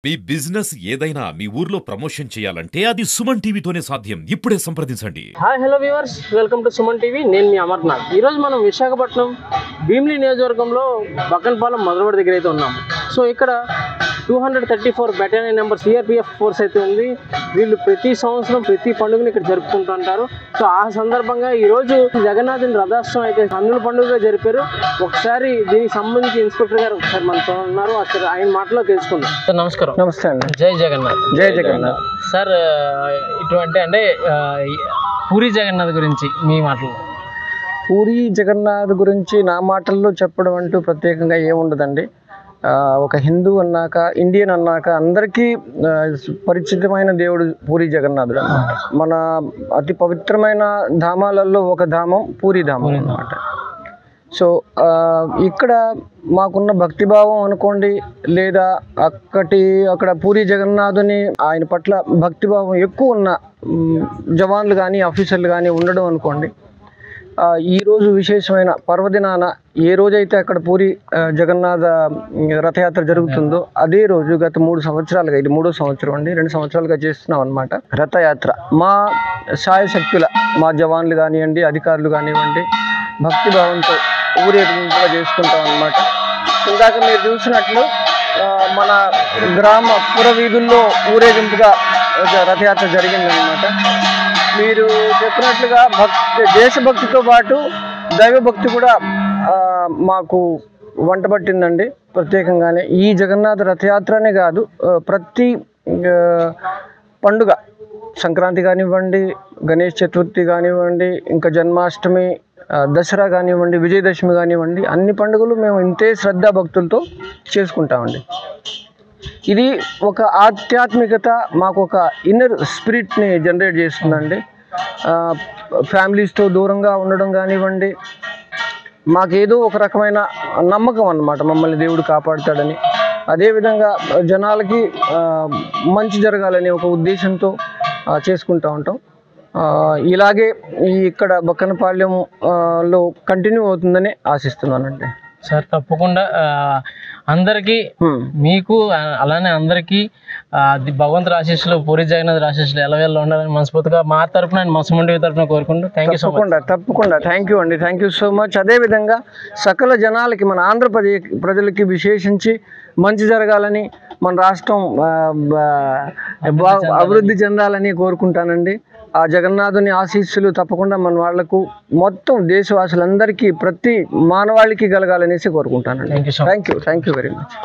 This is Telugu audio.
మీ బిజినెస్ ఏదైనా మీ ఊర్లో ప్రమోషన్ చేయాలంటే అది సుమన్ టీవీతోనే సాధ్యం. ఇప్పుడే సంప్రదించండి. Hi hello viewers, welcome to Suman TV. నేను మీ అమర్నాథ్. ఈరోజు మనం విశాఖపట్నం భీమిలి నియోజకవర్గంలో బక్కన్పాలెం మొదలవాడి దగ్గర అయితే ఉన్నాము. సో ఇక్కడ 234 బెటాలియన్ నెంబర్ సిఆర్పిఎఫ్ ఫోర్స్ అయితే ఉంది. వీళ్ళు ప్రతి సంవత్సరం ప్రతి పండుగను ఇక్కడ జరుపుకుంటూ ఉంటారు. సో ఆ సందర్భంగా ఈరోజు జగన్నాథుని రథోత్సవం అయితే కన్నుల పండుగగా జరిపారు. ఒకసారి దీనికి సంబంధించి ఇన్స్పెక్టర్ గారు ఒకసారి మనతో ఉన్నారు. అసలు ఆయన మాటలో తెలుసుకుందాం. సార్ నమస్కారం. నమస్తే అండి. జై జగన్నాథ్. జై జగన్నాథ్. సార్ ఇటువంటి అంటే పూరి జగన్నాథ్ గురించి మీ మాటలు. పూరి జగన్నాథ్ గురించి నా మాటల్లో చెప్పడం అంటూ ప్రత్యేకంగా ఏముండదండి. ఒక హిందూ అన్నాక, ఇండియన్ అన్నాక అందరికీ పరిచితమైన దేవుడు పూరి జగన్నాథుడు అన్నమాట. మన అతి పవిత్రమైన ధామాలలో ఒక ధామం పూరి ధామం అన్నమాట. సో ఇక్కడ మాకున్న భక్తిభావం అనుకోండి, లేదా అక్కడ పూరి జగన్నాథుని ఆయన పట్ల భక్తిభావం ఎక్కువ ఉన్న జవాన్లు కానీ ఆఫీసర్లు కానీ ఉండడం అనుకోండి. ఈరోజు విశేషమైన పర్వదినాన ఏ రోజైతే అక్కడ పూరి జగన్నాథ రథయాత్ర జరుగుతుందో అదే రోజు గత 3 సంవత్సరాలుగా, ఇది 3వ సంవత్సరం అండి, 2 సంవత్సరాలుగా చేస్తున్నాం అనమాట రథయాత్ర. మా శాయశక్తుల మా జవాన్లు కానివ్వండి, అధికారులు కానివ్వండి, భక్తిభావంతో ఊరేగింపుగా చేసుకుంటాం అన్నమాట. ఇందాక మీరు చూసినట్లు మన గ్రామ పురవీధుల్లో ఊరేగింపుగా రథయాత్ర జరిగిందనమాట. మీరు చెప్పినట్లుగా దేశభక్తితో పాటు దైవభక్తి కూడా మాకు వంటబట్టిందండి ప్రత్యేకంగానే. ఈ జగన్నాథ రథయాత్రనే కాదు, ప్రతి పండుగ, సంక్రాంతి కానివ్వండి, గణేష్ చతుర్థి కానివ్వండి, ఇంకా జన్మాష్టమి, దసరా కానివ్వండి, విజయదశమి కానివ్వండి, అన్ని పండుగలు మేము ఇంతే శ్రద్ధాభక్తులతో చేసుకుంటామండి. ఇది ఒక ఆధ్యాత్మికత, మాకు ఒక ఇన్నర్ స్పిరిట్ని జనరేట్ చేస్తుందండి. ఫ్యామిలీస్తో దూరంగా ఉండడం కానివ్వండి, మాకేదో ఒక రకమైన నమ్మకం అన్నమాట, మమ్మల్ని దేవుడు కాపాడుతాడని. అదేవిధంగా జనాలకి మంచి జరగాలని ఒక ఉద్దేశంతో చేసుకుంటూ ఉంటాం. ఇలాగే ఇక్కడ బక్కనపాళ్యంలో కంటిన్యూ అవుతుందని ఆశిస్తున్నానండి. సార్ తప్పకుండా అందరికీ, మీకు అలానే అందరికీ భగవంతుడు ఆశీస్సులు, పూరి జగన్నాథ్ ఆశీస్సులు ఎలవేళ్ళలో ఉండాలని మనస్ఫూర్తిగా మా తరఫున, మా సుమన్ టీవీ తరఫున కోరుకుంటూ థ్యాంక్ యూ సో మచ్. తప్పకుండా థ్యాంక్ యూ అండి, థ్యాంక్ యూ సో మచ్. అదేవిధంగా సకల జనాలకి, మన ఆంధ్రప్రదేశ్ ప్రజలకి విశేషించి మంచి జరగాలని, మన రాష్ట్రం అభివృద్ధి చెందాలని కోరుకుంటానండి. ఆ జగన్నాథుని ఆశీస్సులు తప్పకుండా మన వాళ్లకు, మొత్తం దేశవాసులందరికీ, ప్రతి మానవాళికి కలగాలనేసి కోరుకుంటానండి. Thank you very much.